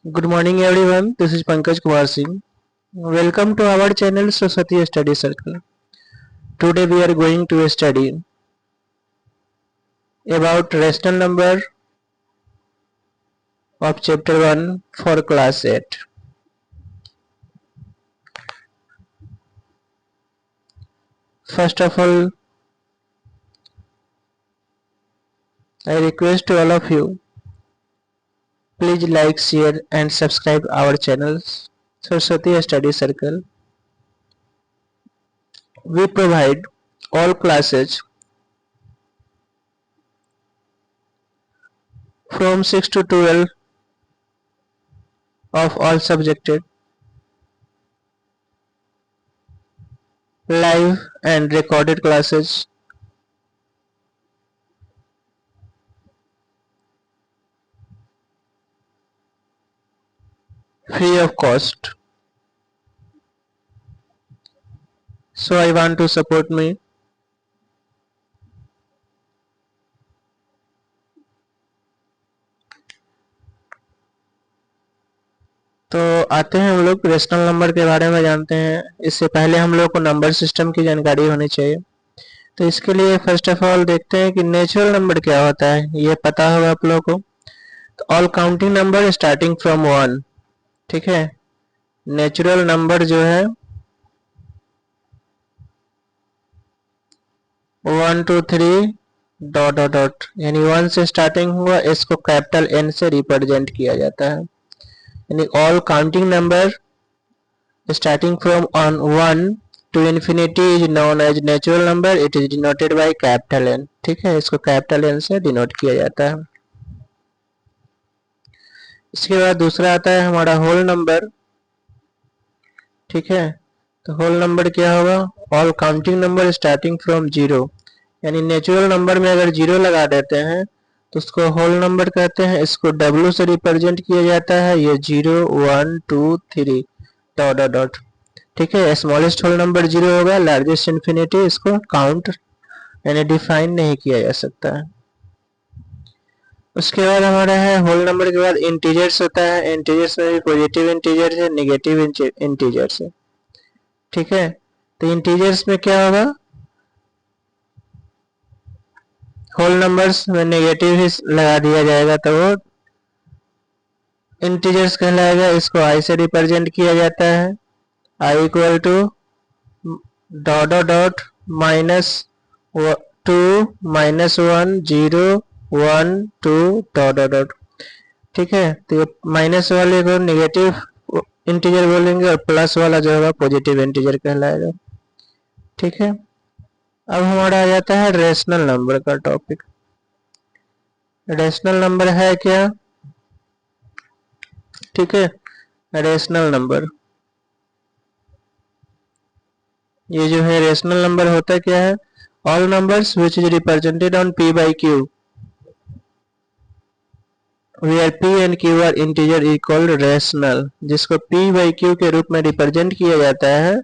Good morning everyone, this is Pankaj Kumar Singh. Welcome to our channel Saraswati Study Circle. Today we are going to study about rational number of chapter 1 for class 8. First of all, I request to all of you, please like, share and subscribe our channel Saraswati Study Circle. We provide all classes from 6 to 12 of all subjects, live and recorded classes free of cost. So I want to support me. तो आते हैं हम लोग rational number के बारे में जानते हैं। इससे पहले हम लोग को नंबर सिस्टम की जानकारी होनी चाहिए। तो इसके लिए फर्स्ट ऑफ ऑल देखते हैं कि नेचुरल नंबर क्या होता है, ये पता होगा आप लोगों को। तो all counting number starting from 1, ठीक है। नेचुरल नंबर जो है 1 2 3 डॉट डॉट डॉट यानी 1 से स्टार्टिंग हुआ, इसको कैपिटल N से रिप्रेजेंट किया जाता है। यानी all counting number starting from on 1 to infinity is known as natural number. It is denoted by capital N, ठीक है। इसको कैपिटल N से डिनोट किया जाता है। इसके बाद दूसरा आता है हमारा होल नंबर, ठीक है। तो होल नंबर क्या होगा, all counting number starting from 0, यानी नेचुरल नंबर में अगर 0 लगा देते हैं तो उसको होल नंबर कहते हैं। इसको W से रिप्रेजेंट किया जाता है, ये 0 1 2 3 डॉट डॉट डॉट, ठीक है। स्मॉलेस्ट होल नंबर 0 होगा, लार्जेस्ट इन्फिनिटी इसको काउंट यानी डिफाइन नहीं किया जा सकता है। उसके बाद हमारा है होल नंबर के बाद इंटीजर्स होता है। इंटीजर्स में भी पॉजिटिव इंटीजर्स है, नेगेटिव इंटीजर्स है, ठीक है। तो इंटीजर्स में क्या होगा, होल नंबर्स में नेगेटिव ही लगा दिया जाएगा तो वो इंटीजर्स कहलाएगा। इसको आई से रिप्रेजेंट किया जाता है, I equal to dot dot dot minus 2 -1 0 1 2 dot dot dot, ठीक है। तो माइनस वाले को नेगेटिव इंटीजर बोलेंगे और प्लस वाला जो होगा पॉजिटिव इंटीजर कहलाएगा, ठीक है। अब हमारा आ जाता है रेशनल नंबर का टॉपिक। रेशनल नंबर है क्या, ठीक है। रेशनल नंबर, ये जो है रेशनल नंबर होता क्या है, all numbers which is represented on p by q where p and q are integer is called rational, जिसको p by q के रूप में रिप्रेजेंट किया जाता है,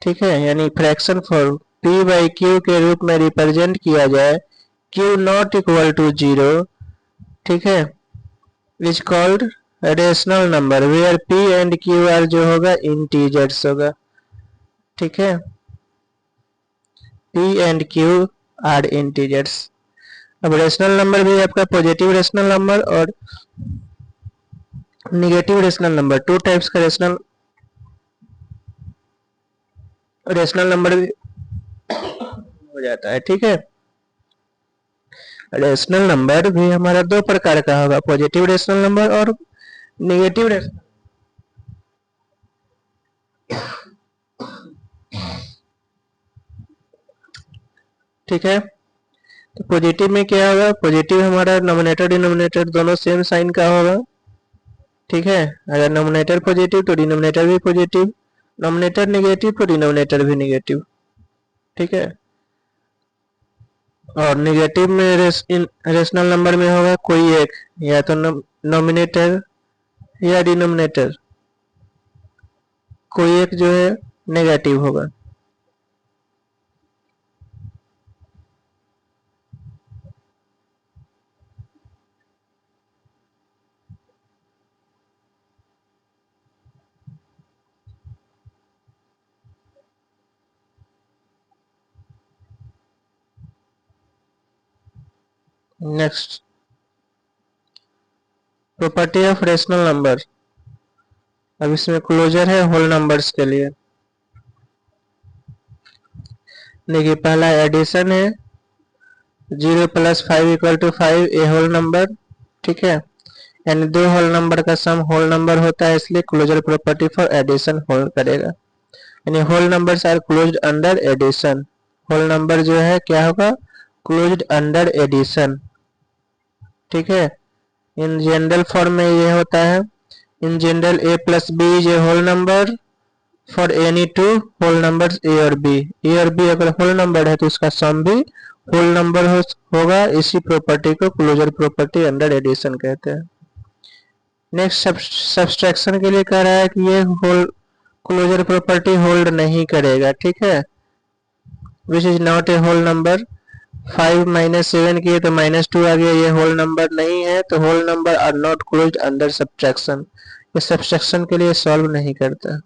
ठीक है। यानी fraction form p by q के रूप में रिप्रेजेंट किया जाए, q नॉट इक्वल टू 0, ठीक है, is called rational number where p and q are जो होगा इंटीजर्स होगा, ठीक है। p and q are integers. अब रेशनल नंबर भी आपका पॉजिटिव रेशनल नंबर और negative rational number, two types का रेशनल नंबर भी हो जाता है, ठीक है। रेशनल नंबर भी हमारा दो प्रकार का होगा, पॉजिटिव रेशनल नंबर और निगेटिव रेशनल, ठीक है। तो पॉजिटिव में क्या होगा, पॉजिटिव हमारा नोमिनेटर डिनोमिनेटर दोनों सेम साइन का होगा, ठीक है। अगर नोमिनेटर पॉजिटिव तो डिनोमिनेटर भी पॉजिटिव, नोमिनेटर नेगेटिव तो डिनोमिनेटर भी नेगेटिव, ठीक है। और नेगेटिव में रेशनल नंबर में होगा कोई एक, या तो नोमिनेटर या डिनोमिनेटर, कोई एक जो है नेगेटिव होगा। Next, property of rational number. अब इसमें क्लोजर है होल नंबर्स के लिए। देखिए पहला एडिशन है, 0 + 5 = 5 ए होल नंबर, ठीक है। यानी दो होल नंबर का सम होल नंबर होता है, इसलिए closure property for addition hold करेगा। यानी whole numbers are closed under addition. Whole number जो है क्या होगा, क्लोज्ड अंडर एडिशन, ठीक है। इन जनरल फॉर्म में ये होता है, in general a + b is a whole number for any two whole numbers a और b। a और b अगर होल नंबर है तो उसका सम भी होल नंबर होगा। इसी प्रॉपर्टी को क्लोजर प्रॉपर्टी अंडर एडिशन कहते हैं। नेक्स्ट, सब्सट्रैक्शन के लिए कह रहा है कि ये होल क्लोजर प्रॉपर्टी होल्ड नहीं करेगा, ठीक है। Which is not a whole number. 5 - 7 किए तो -2 आ गया, ये होल नंबर नहीं है, तो whole number are not closed under subtraction. ये सब्सट्रैक्शन के लिए सॉल्व नहीं करता,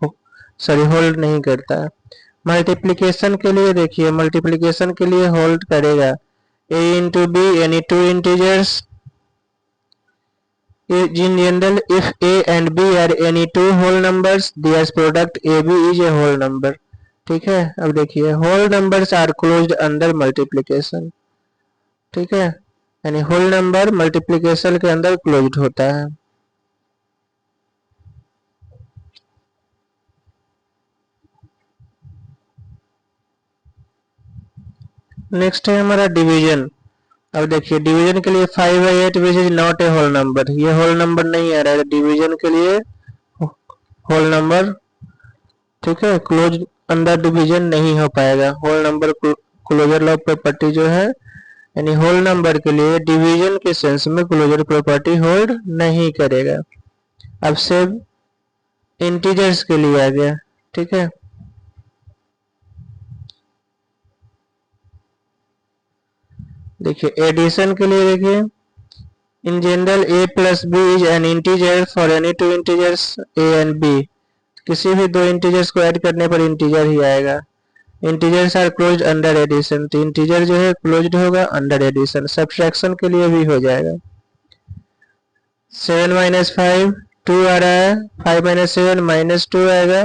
सॉरी होल्ड नहीं करता है। मल्टीप्लिकेशन के लिए देखिए, मल्टीप्लिकेशन के लिए होल्ड करेगा। a × b यानी two integers. In general, if a and b are any two whole numbers, their product ab is a whole number, ठीक है। अब देखिए whole numbers are closed under multiplication, ठीक है। यानी होल नंबर मल्टीप्लिकेशन के अंदर क्लोज्ड होता है। नेक्स्ट है हमारा डिवीजन। अब देखिए डिवीजन के लिए 5/8 which is not a whole number, ये होल नंबर नहीं आ रहा है डिवीजन के लिए, होल नंबर, ठीक है। क्लोज अंडर डिवीजन नहीं हो पाएगा। Whole number closure law property जो है, यानी होल नंबर के लिए डिवीजन के सेंस में क्लोजर प्रॉपर्टी होल्ड नहीं करेगा। अब से इंटीजर्स के लिए आ गया, ठीक है। देखिए एडिशन के लिए देखिए, इन general a + b is an integer for any two integers a and b। किसी भी दो इंटीजर्स को ऐड करने पर इंटीजर ही आएगा। Integers are closed under addition, तो इंटीजर जो है क्लोज्ड होगा अंडर एडिशन। सब्सट्रैक्शन के लिए भी हो जाएगा। 7 - 5 2 आ रहा है, 5 - 7 -2 आएगा,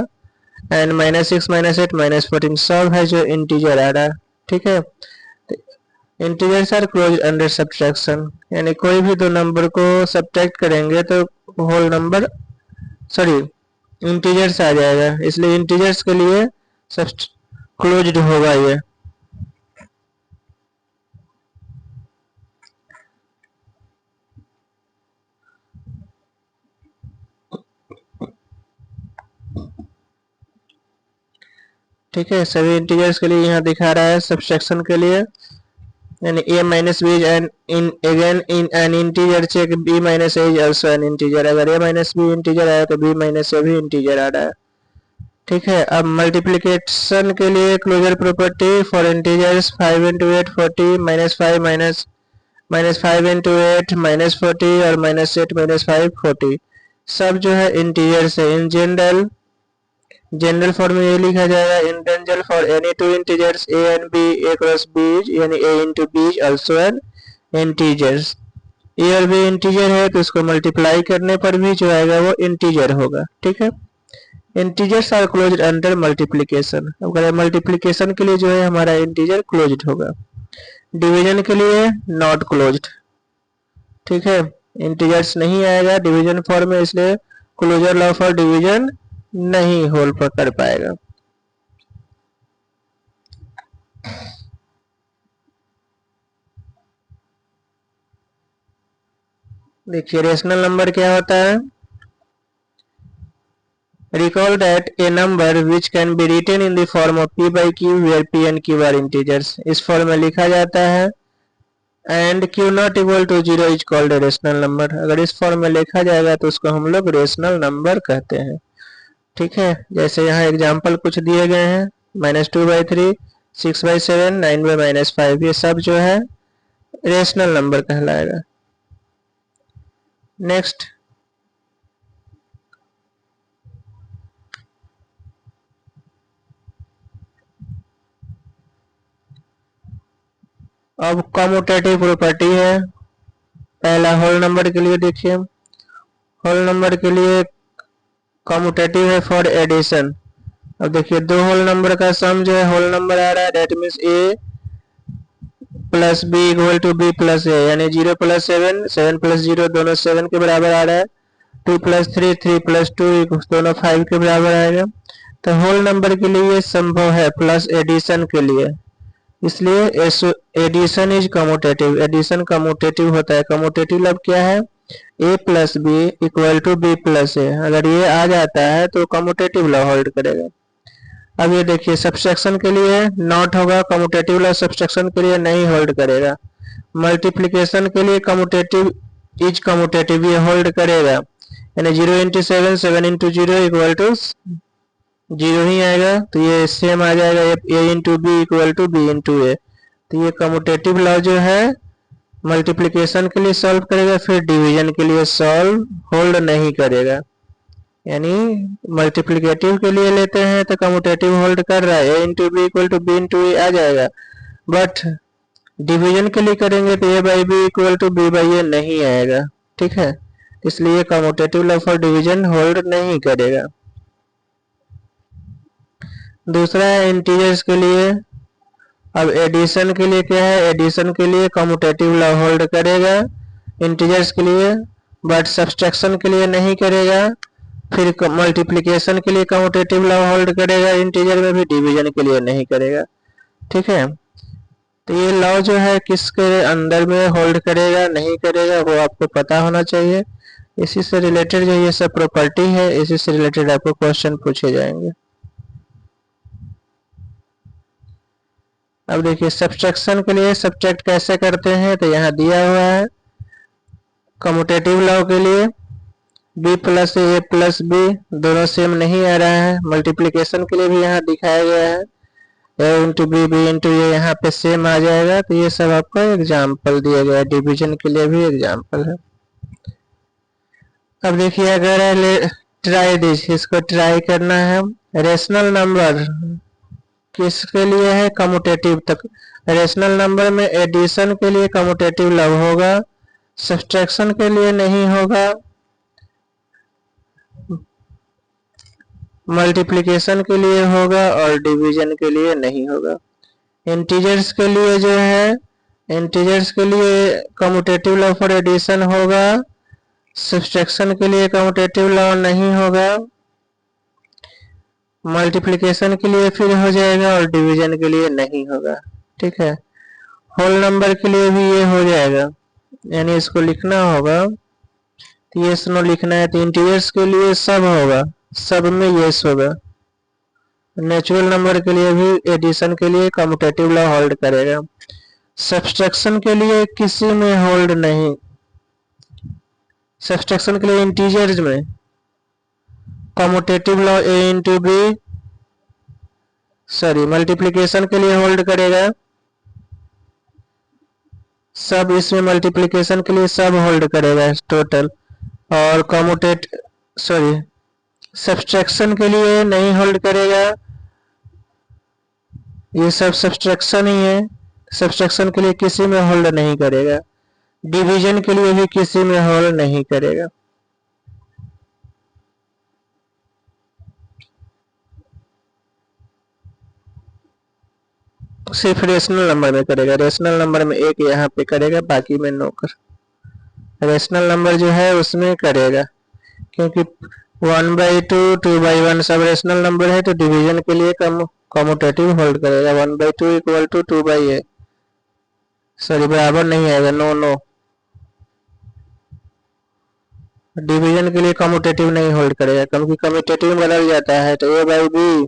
एंड -6 - 8 -14 सब है जो इंटीजर आ रहा है, ठीक है। Integers are closed under subtraction, यानी कोई भी दो नंबर को सब्ट्रैक्ट करेंगे तो होल नंबर, सॉरी इंटीजर्स आ जाएगा, इसलिए इंटीजर्स के लिए क्लोज्ड होगा ये। ठीक है, सभी इंटीजर्स के लिए यहाँ दिखा रहा है सब्सट्रैक्शन के लिए, यानी a - b is an in again in an integer check b - a is also an integer। अगर a - b इंटीजर आया तो b - a भी इंटीजर आ रहा है, ठीक है। अब मल्टीप्लिकेशन के लिए क्लोजर प्रॉपर्टी फॉर इंटीजर्स 5 × 8 40 -5 -5 × 8 -40 और -8 - 5 40 सब जो है इंटीजर्स है। इन जनरल फॉर्म में ये लिखा जाएगा, in general for any two integers a and b, a cross b यानी a × b is also an integers. a और b इंटीजर है तो उसको मल्टीप्लाई करने पर भी जो आएगा वो इंटीजर होगा, ठीक है। Integers are closed under multiplication. अगर मल्टीप्लिकेशन के लिए जो है हमारा इंटीजर क्लोज्ड होगा। डिवीजन के लिए नॉट क्लोज्ड, ठीक है। इंटीजर्स नहीं आएगा डिवीजन फॉर्म में, इसलिए क्लोजर लॉ फॉर डिवीजन नहीं होल्ड कर पाएगा। देखिए रेशनल नंबर क्या होता है। Recall that a number which can be written in the form of p/q where p and q are integers, इस फॉर्म में लिखा जाता है and q not equal to 0 is called a rational number. अगर इस फॉर्म में लिखा जाएगा तो उसको हम लोग रेशनल नंबर कहते हैं, ठीक है। जैसे यहाँ एग्जाम्पल कुछ दिए गए हैं, -2/3 6/7 9/-5, ये सब जो है रेशनल नंबर कहलाएगा। नेक्स्ट, अब कम्यूटेटिव प्रॉपर्टी है। पहला होल नंबर के लिए देखिए, होल नंबर के लिए कम्यूटेटिव है फॉर एडिशन। अब देखिए दो होल नंबर का सम जो है होल नंबर आ रहा है, that means A plus B equal to B plus A, यानी 0 प्लस 7, 7 प्लस 0 दोनों 7 के बराबर आ रहा है, 2 प्लस 3, 3 प्लस 2 दोनों 5 के बराबर आएगा। तो होल नंबर के लिए ये संभव है प्लस एडिशन के लिए, इसलिए addition is commutative, addition commutative होता है। कम्यूटेटिव लब क्या है, a plus B equal to B plus A, अगर ये आ जाता है तो कम्यूटेटिव लॉ होल्ड करेगा। अब ये देखिए सब्सट्रैक्शन के लिए नॉट होगा, कम्यूटेटिव लॉ सब्सट्रैक्शन के लिए नहीं होल्ड करेगा। मल्टीप्लिकेशन के लिए कम्यूटेटिव इज कम्यूटेटिव, ये होल्ड करेगा, यानी 0 इंटू 7, 7 इंटू 0 इक्वल टू 0 ही आएगा, तो ये सेम आ जाएगा, a into B equal to B into A. तो ये कम्यूटेटिव लॉ जो है मल्टीप्लिकेशन के लिए सॉल्व करेगा, फिर डिवीजन के लिए सॉल्व होल्ड नहीं करेगा। यानी मल्टीप्लिकेटिव के लिए लेते हैं तो कम्यूटेटिव होल्ड कर रहा है, a into B equal to B into A आ जाएगा, बट डिवीजन के लिए करेंगे तो a by B equal to B by A नहीं आएगा, ठीक है, इसलिए commutative law for division hold नहीं करेगा। दूसरा है इंटीजर्स के लिए। अब एडिशन के लिए क्या है, एडिशन के लिए कम्यूटेटिव लॉ होल्ड करेगा इंटीजर्स के लिए, बट सब्सट्रैक्शन के लिए नहीं करेगा। फिर मल्टीप्लिकेशन के लिए कम्यूटेटिव लॉ होल्ड करेगा इंटीजर में भी, डिवीजन के लिए नहीं करेगा, ठीक है। तो ये लॉ जो है किसके अंदर में होल्ड करेगा नहीं करेगा वो आपको पता होना चाहिए। इसी से रिलेटेड जो ये सब प्रॉपर्टी है, इसी से रिलेटेड आपको क्वेश्चन पूछे जाएंगे। अब देखिए सब्सट्रैक्शन के लिए सब्ट्रैक्ट कैसे करते हैं, तो यहाँ दिया हुआ है कम्यूटेटिव लॉ के लिए b प्लस ए प्लस बी दोनों सेम नहीं आ रहा है। मल्टीप्लिकेशन के लिए भी यहाँ दिखाया गया है a into B B into A, यहाँ पे सेम आ जाएगा। तो ये सब आपको एग्जाम्पल दिया गया है, डिवीजन के लिए भी एग्जाम्पल है। अब देखिए अगर ट्राई दिस, इसको ट्राई करना है। रेशनल नंबर किसके लिए है, कम्यूटेटिव तक। रेशनल नंबर में एडिशन के लिए कम्यूटेटिव लॉ होगा, सब्सट्रैक्शन के लिए नहीं होगा, मल्टीप्लिकेशन के लिए होगा और डिवीजन के लिए नहीं होगा। इंटीजर्स के लिए जो है, इंटीजर्स के लिए कम्यूटेटिव लॉ फॉर एडिशन होगा, सब्सट्रैक्शन के लिए कम्यूटेटिव लॉ नहीं होगा, मल्टीप्लिकेशन के लिए फिर हो जाएगा और डिवीजन के लिए नहीं होगा, ठीक है। होल नंबर के लिए भी ये हो जाएगा, यानी इसको लिखना होगा, तो ये सुनो लिखना है। तो इंटीजर्स के लिए सब होगा, सब में यस होगा। नेचुरल नंबर के लिए भी एडिशन के लिए कम्यूटेटिव लॉ होल्ड करेगा, सब्सट्रैक्शन के लिए किसी में होल्ड नहीं। सब्सट्रैक्शन के लिए इंटीजर्स में commutative law a into b, sorry multiplication के लिए होल्ड करेगा सब, इसमें मल्टीप्लिकेशन के लिए सब होल्ड करेगा टोटल, और कम्यूटेट सॉरी सब्सट्रैक्शन के लिए नहीं होल्ड करेगा, ये सब सब्सट्रैक्शन ही है, सब्सट्रैक्शन के लिए किसी में होल्ड नहीं करेगा, डिवीजन के लिए भी किसी में होल्ड नहीं करेगा। सिर्फ रेशनल नंबर में करेगा, रेशनल नंबर में एक यहाँ पे करेगा, बाकी में नो कर। रेशनल नंबर जो है उसमें करेगा, क्योंकि 1/2 2/1 सब रेशनल नंबर है, तो डिवीजन के लिए कम्यूटेटिव होल्ड करेगा। 1/2 इक्वल टू 2/a, सॉरी बराबर नहीं आएगा, नो नो, डिवीजन के लिए कम्यूटेटिव नहीं होल्ड करेगा, क्योंकि कम्यूटेटिव में बदल जाता है, तो a बाई बी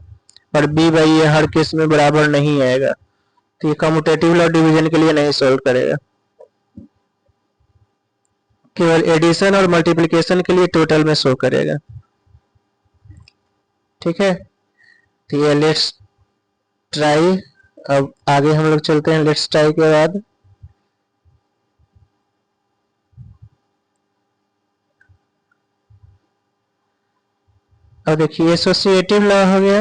और b by A her case में बराबर नहीं आएगा, तो ये कम्यूटेटिव लॉ डिवीजन के लिए नहीं सोल्व करेगा, केवल एडिशन और मल्टीप्लिकेशन के लिए टोटल में शो करेगा, ठीक है। तो ये लेट्स ट्राई। अब आगे हम लोग चलते हैं लेट्स ट्राई के बाद। अब देखिए एसोसिएटिव लॉ हो गया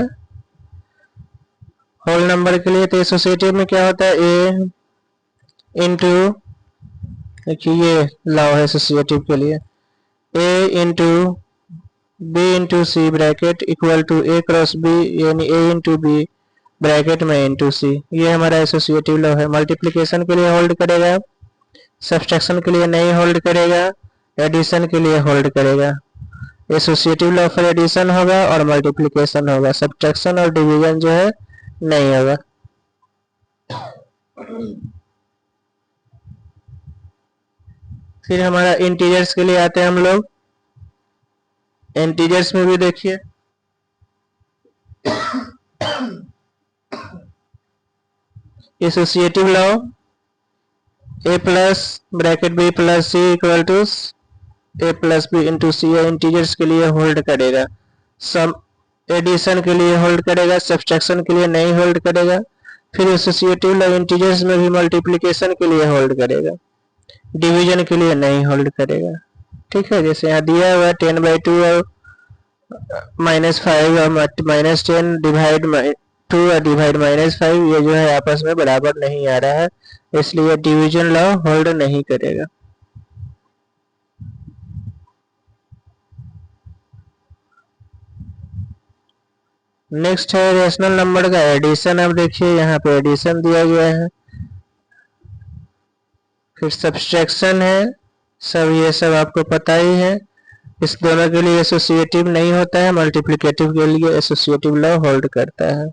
होल नंबर के लिए। तो एसोसिएटिव में क्या होता है, a इंटू देखिए ये लॉ है एसोसिएटिव के लिए, A into B into C bracket equal to A cross B, यानी ए इंटू बी ब्रैकेट में इंटू सी, ये हमारा एसोसिएटिव लॉ है। मल्टीप्लिकेशन के लिए होल्ड करेगा, सब्सट्रैक्शन के लिए नहीं होल्ड करेगा, एडिशन के लिए होल्ड करेगा। एसोसिएटिव लॉ फॉर एडिशन होगा और मल्टीप्लिकेशन होगा, सब्ट्रैक्शन और डिवीजन जो है नहीं होगा। फिर हमारा इंटीजर्स के लिए आते हैं हम लोग। इंटीजर्स में भी देखिए associative law a plus bracket b plus C equal to a plus b into c, integers के लिए होल्ड करेगा, सम एडिशन के लिए होल्ड करेगा, सब्सट्रैक्शन के लिए नहीं होल्ड करेगा। फिर एसोसिएटिव लॉ इंटीजर्स में भी मल्टीप्लिकेशन के लिए होल्ड करेगा, डिवीजन के लिए नहीं होल्ड करेगा। ठीक है, जैसे यहाँ दिया हुआ 10/2 और -5 और -10 डिवाइड 2 और डिवाइड -5, ये जो है आपस में बराबर नहीं आ रहा है, इसलिए डिवीजन लॉ होल्ड नहीं करेगा। नेक्स्ट है रेशनल नंबर का एडिशन। अब देखिए यहाँ पे एडिशन दिया गया है, फिर सब्सट्रैक्शन है, सब ये सब आपको पता ही है। इस दोनों के लिए एसोसिएटिव नहीं होता है, मल्टीप्लिकेटिव के लिए एसोसिएटिव लॉ होल्ड करता है।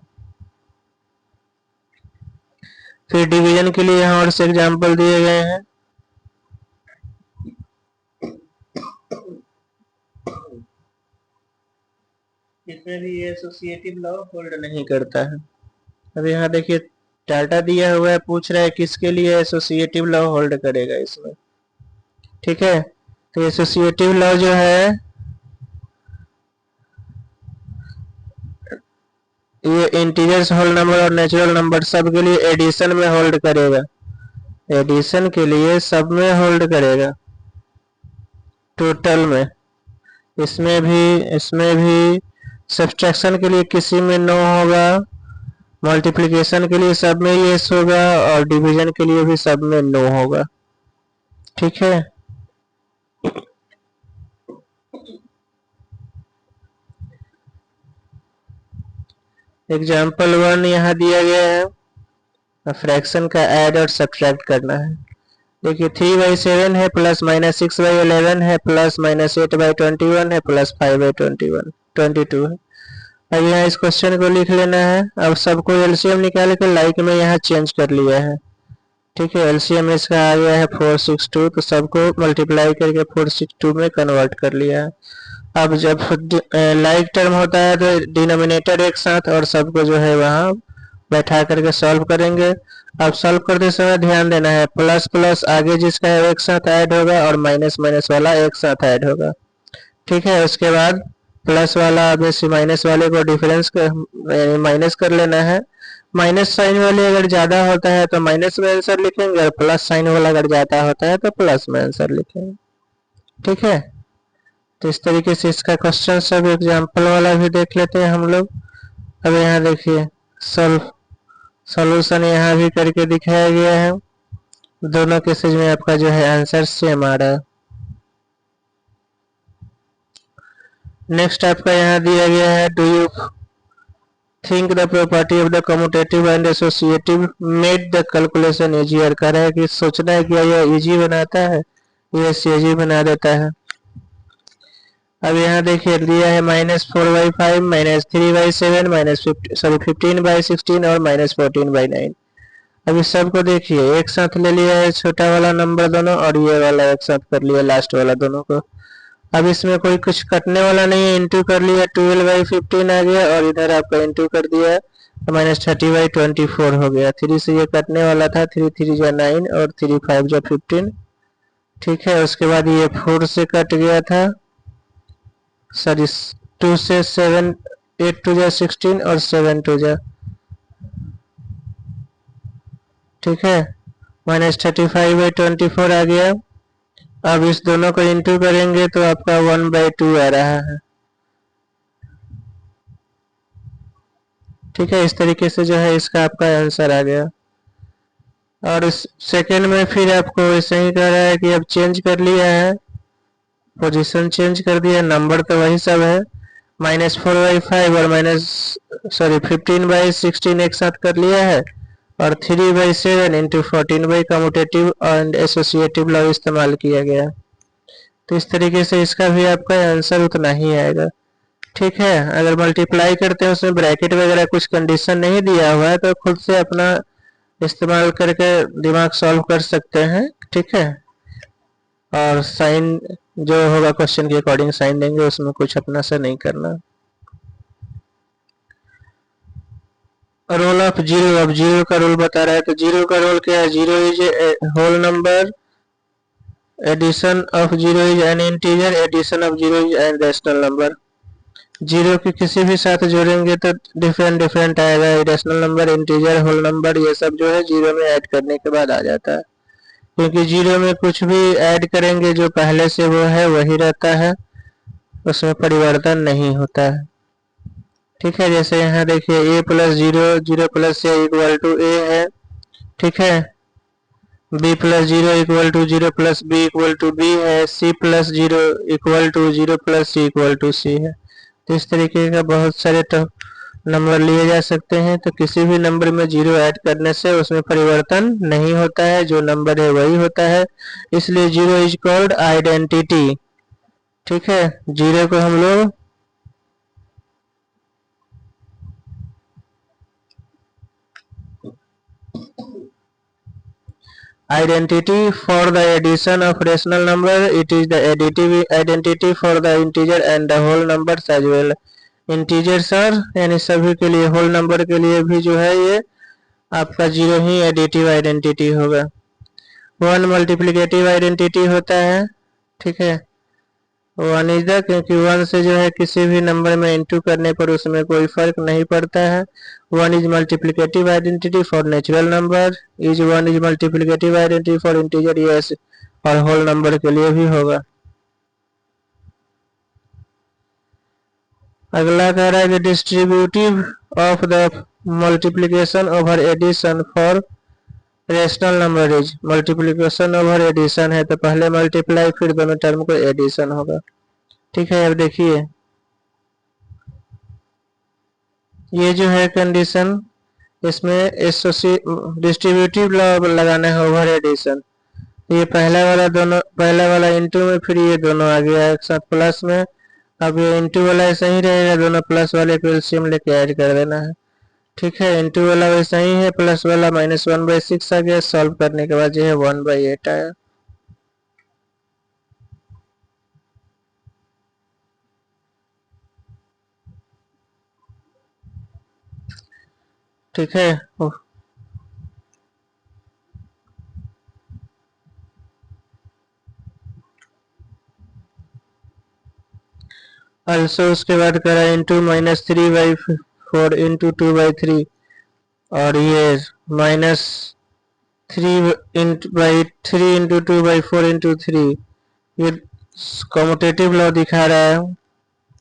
फिर डिवीजन के लिए यहाँ और से एग्जाम्पल दिए गए हैं। इसमें भी एसोसिएटिव लॉ होल्ड नहीं करता है। अब यहाँ देखिए डाटा दिया हुआ है, पूछ रहा है किसके लिए एसोसिएटिव लॉ होल्ड करेगा इसमें। ठीक है, तो एसोसिएटिव लॉ जो है ये इंटीजर्स, होल नंबर और नेचुरल नंबर सब के लिए एडिशन में होल्ड करेगा, एडिशन के लिए सब में होल्ड करेगा, टोटल में। इसमें भी सब्सट्रैक्शन के लिए किसी में नो होगा, मल्टीप्लिकेशन के लिए सब में यस होगा और डिवीजन के लिए भी सब में नो होगा। ठीक है, एग्जाम्पल 1 यहाँ दिया गया है, फ्रैक्शन का ऐड और सब्ट्रैक्ट करना है। देखिए 3/7 है, प्लस -6/11 है, प्लस -8/21 है, प्लस 5/22 है। अब यहाँ इस क्वेश्चन को लिख लेना है। अब सबको एलसीएम निकाल के लाइक में यहाँ चेंज कर लिया है। ठीक है, एलसीएम इसका आ गया है 462, तो सबको मल्टीप्लाई करके 462 में कन्वर्ट कर लिया है। अब जब लाइक टर्म होता है तो डिनोमिनेटर एक साथ और सबको जो है वहाँ बैठा करके सॉल्व करेंगे। अब सॉल्व करते समय ध्यान देना है, प्लस प्लस आगे जिसका है एक साथ ऐड होगा और माइनस माइनस वाला एक साथ ऐड होगा। ठीक है, उसके बाद प्लस वाला अब इस माइनस वाले को डिफरेंस माइनस कर लेना है। माइनस साइन वाले अगर ज्यादा होता है तो माइनस में आंसर लिखेंगे और प्लस साइन वाला अगर ज्यादा होता है तो प्लस में आंसर लिखेंगे। ठीक है, तो इस तरीके से इसका क्वेश्चन सब एग्जाम्पल वाला भी देख लेते हैं हम लोग। अब यहाँ देखिए सॉल्यूशन यहाँ भी करके दिखाया गया है, दोनों केसेज में आपका जो है आंसर सेम आ रहा है। नेक्स्ट आपका यहाँ दिया गया है, do you think the property of the commutative and associative made the calculation easier. कह रहा है कि सोचना है क्या यह इजी बनाता है, यस इजी बना देता है। अब यहाँ देखिए दिया है -4/5, -3/7, -15/16 और -14/9। अब इस सब को देखिए एक साथ ले लिया है, छोटा वाला नंबर दोनों और ये वाला एक साथ कर लिया लास्ट वाला दोनों को। अब इसमें कोई कुछ कटने वाला नहीं है, इंटू कर लिया, 12/15 आ गया और इधर आपका इंटू कर दिया तो -30/24 हो गया। 3 से ये कटने वाला था, 3 3 जा 9 और 3 5 जा 15। ठीक है, उसके बाद ये 4 से कट गया था, सॉरी 2 से 7, 8 2 जा 16 और 7 2 जा, ठीक है, -35/24 आ गया। अब इस दोनों को इंटू करेंगे तो आपका 1/2 आ रहा है। ठीक है, इस तरीके से जो है इसका आपका आंसर आ गया। और सेकेंड में फिर आपको ऐसे ही कह रहा है कि अब चेंज कर लिया है, पोजीशन चेंज कर दिया, नंबर तो वही सब है, -4/5 और -15/16 एक साथ कर लिया है, और 3/7 into 14 by commutative and associative law इस्तेमाल किया गया। तो इस तरीके से इसका भी आपका आंसर उतना ही आएगा। ठीक है, अगर मल्टीप्लाई करते हैं उसमें ब्रैकेट वगैरह कुछ कंडीशन नहीं दिया हुआ है तो खुद से अपना इस्तेमाल करके दिमाग सॉल्व कर सकते हैं। ठीक है, और साइन जो होगा क्वेश्चन के अकॉर्डिंग साइन देंगे, उसमें कुछ अपना से नहीं करना। रोल ऑफ जीरो, अब जीरो का रोल बता रहा है, तो जीरो का रोल क्या है? Zero is a whole number, addition of zero is an integer, addition of zero is an rational number. Zero के किसी भी साथ जोड़ेंगे तो डिफरेंट डिफरेंट आएगा, irrational number, integer, whole number, ये सब जो है जीरो में ऐड करने के बाद आ जाता है, क्योंकि जीरो में कुछ भी ऐड करेंगे जो पहले से वो है वही रहता है, उसमें परिवर्तन नहीं होता है। ठीक है, जैसे यहाँ देखिए a plus zero, zero plus A equal to A है। ठीक है, b plus zero equal to zero plus B equal to B है, c plus zero equal to zero plus C equal to C है। तो इस तरीके का बहुत सारे नंबर लिए जा सकते हैं, तो किसी भी नंबर में जीरो ऐड करने से उसमें परिवर्तन नहीं होता है, जो नंबर है वही होता है, इसलिए जीरो इज कॉल्ड आइडेंटिटी। ठीक है, जीरो को हम लोग identity for the addition of rational number, it is the additive identity for the integer and the whole numbers as well। Integers और यानी सभी के लिए, होल नंबर के लिए भी जो है ये आपका जीरो ही एडिटिव आइडेंटिटी होगा। वन मल्टीप्लिकेटिव आइडेंटिटी होता है। ठीक है, वन इज द, क्योंकि वन से जो है किसी भी नंबर में इंटू करने पर उसमें कोई फर्क नहीं पड़ता है। One is multiplicative identity for natural number, is one is multiplicative identity for integer, yes, और होल नंबर के लिए भी होगा। अगला कह रहा है कि distributive of the multiplication over addition for rational number is, multiplication over addition है तो पहले मल्टीप्लाई फिर दोनों टर्म को एडिशन होगा। ठीक है, अब देखिए ये जो है कंडीशन, इसमें डिस्ट्रीब्यूटिव लॉ लगाना है ओवर एडिशन। ये पहला वाला दोनों, पहला वाला इंटू में, फिर ये दोनों आ गया एक साथ प्लस में। अब ये इंटू वाला ऐसा ही रहेगा, दोनों प्लस वाले को एलसीएम लेके ऐड कर देना है। ठीक है, इंटू वाला वैसा ही है, प्लस वाला -1/6 आ गया, सॉल्व करने के बाद जो है 1/8 आया। ठीक है, अल्सो उसके बाद करा इंटू -3/4 इंटू 2/3, और ये -3/3 इंटू 2/4 इंटू 3, ये कम्यूटेटिव लॉ दिखा रहा है।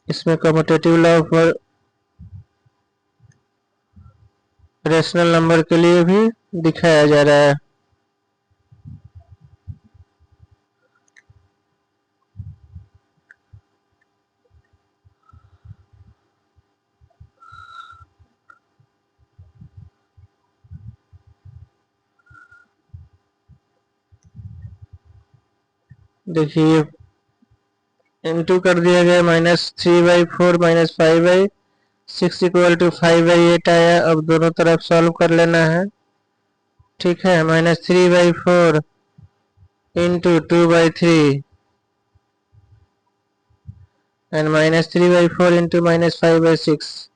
इसमें commutative law for rational number के लिए भी दिखाया जा रहा है। देखिए इंटू कर दिया गया, -3/4 -5/6 इक्वल टू 5/8 आया। अब दोनों तरफ सॉल्व कर लेना है। ठीक है, -3/4 इंटू 2/3 एंड -3/4 इंटू -5/6।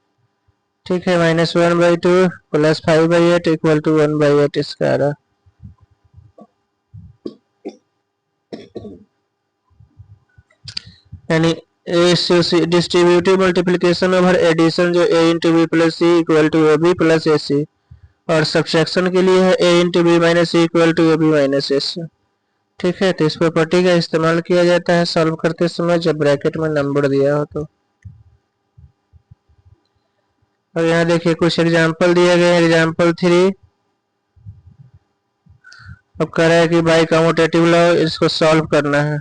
ठीक है, -1/2 प्लस 5/8 इक्वल टू 1/8 इसका आ रहा। यानी डिस्ट्रीब्यूटिव मल्टीप्लिकेशन ओवर एडिशन जो a into B plus C equal to A B plus A C, और सब्सट्रैक्शन के लिए है a into B minus C equal to A B minus A C. ठीक है, तो इस प्रॉपर्टी का इस्तेमाल किया जाता है सॉल्व करते समय जब ब्रैकेट में नंबर दिया हो तो। और यहाँ देखिए कुछ एग्जाम्पल दिए गए हैं। एग्जाम्पल 3, अब कह रहा है कि बाई कम्यूटेटिव लॉ इसको सॉल्व करना है।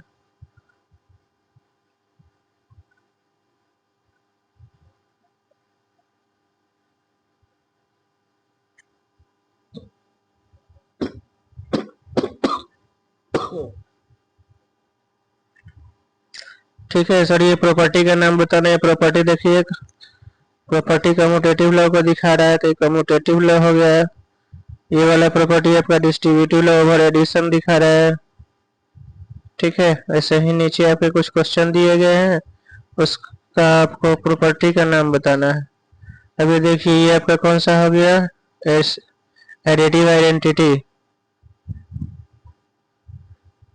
ठीक है सर, ये प्रॉपर्टी का नाम बताना है। प्रॉपर्टी देखिए, प्रॉपर्टी कम्यूटेटिव लॉ को दिखा रहा है, तो कम्यूटेटिव लॉ हो गया। ये वाला प्रॉपर्टी आपका डिस्ट्रीब्यूटिव लॉ ओवर एडिशन दिखा रहा है। ठीक है, ऐसे ही नीचे आपके कुछ क्वेश्चन दिए गए हैं, उसका आपको प्रॉपर्टी का नाम बताना है। अभी देखिए ये आपका कौन सा हो गया, एडिटिव आइडेंटिटी,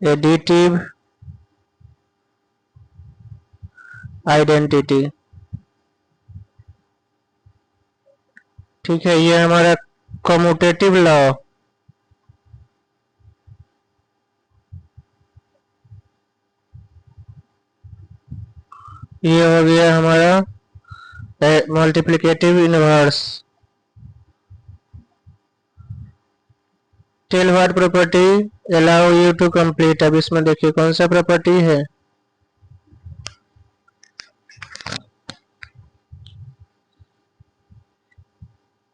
एडिटिव आइडेंटिटी। ठीक है, ये हमारा कम्यूटेटिव लॉ, ये हो गया हमारा multiplicative inverse. Tell what property allow you to complete. अब इसमें देखिए कौन सा प्रॉपर्टी है,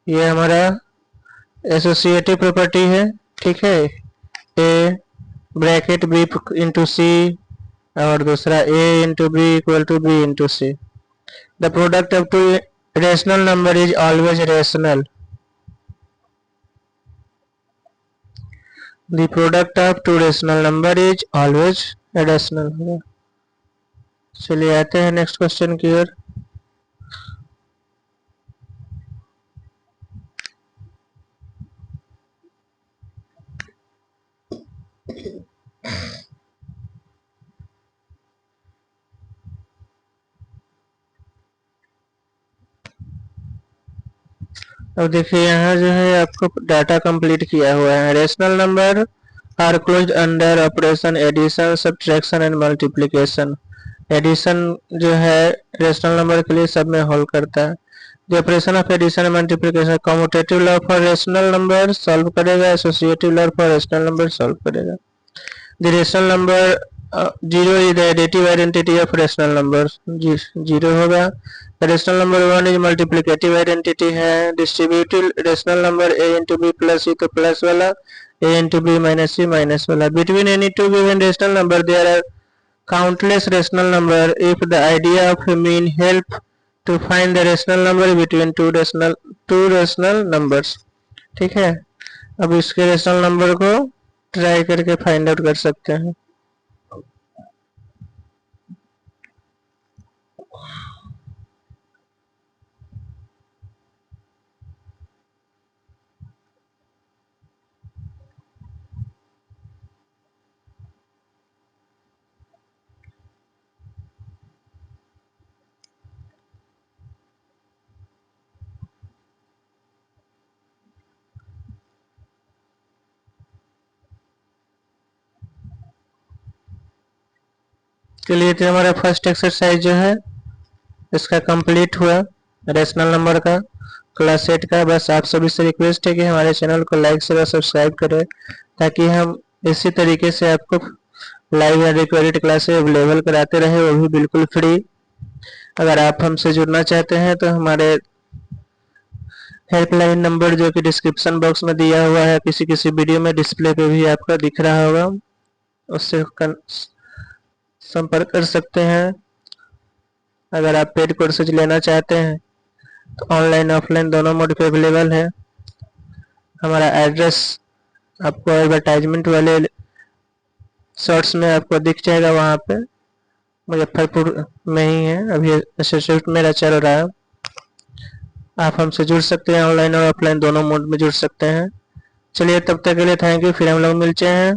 ये हमारा एसोसिएटिव प्रॉपर्टी है। ठीक है, A bracket B into C और दूसरा A into B equal to B into C. The product of two rational number is always rational. The product of two rational number is always rational। चलिए आते हैं next question की ओर। अब देखिए यहाँ जो है आपको डाटा कंप्लीट किया हुआ है। Rational number are closed under operation addition, subtraction and multiplication. Addition जो है रेशनल नंबर के लिए सब में होल्ड करता है। The operation of addition and multiplication commutative law for rational number solve करेगा, associative law for rational number solve करेगा। The rational number zero is the additive identity of rational number, zero होगा। Rational number one is multiplicative identity है। Distributive rational number A into B plus C, तो plus वाला, A into B minus C minus वाला। Between any two given rational number there are countless rational number if the idea of mean help to find the rational number between two rational numbers. ठीक है, अब इसके rational number को try करके find out कर सकते हैं। चलिए, तो हमारा फर्स्ट एक्सरसाइज जो है इसका कंप्लीट हुआ, रेशनल नंबर का क्लास 8 का। बस आप सभी से रिक्वेस्ट है कि हमारे चैनल को लाइक शेयर और सब्सक्राइब करें, ताकि हम इसी तरीके से आपको लाइव या रिकॉर्डेड क्लासेस अवेलेबल कराते रहे, वो भी बिल्कुल फ्री। अगर आप हमसे जुड़ना चाहते हैं तो हमारे हेल्पलाइन नंबर जो कि डिस्क्रिप्शन बॉक्स में दिया हुआ है, किसी किसी वीडियो में डिस्प्ले पे भी आपका दिख रहा होगा, उससे संपर्क कर सकते हैं। अगर आप पेड कोर्सेज लेना चाहते हैं तो ऑनलाइन ऑफलाइन दोनों मोड पे अवेलेबल है। हमारा एड्रेस आपको एडवर्टाइजमेंट वाले शॉर्ट्स में आपको दिख जाएगा, वहाँ पे मुजफ्फरपुर में ही है। अभी इंस्टीट्यूट मेरा चल रहा है, आप हमसे जुड़ सकते हैं, ऑनलाइन और ऑफलाइन दोनों मोड में जुड़ सकते हैं। चलिए, तब तक के लिए थैंक यू, फिर हम लोग मिलते हैं।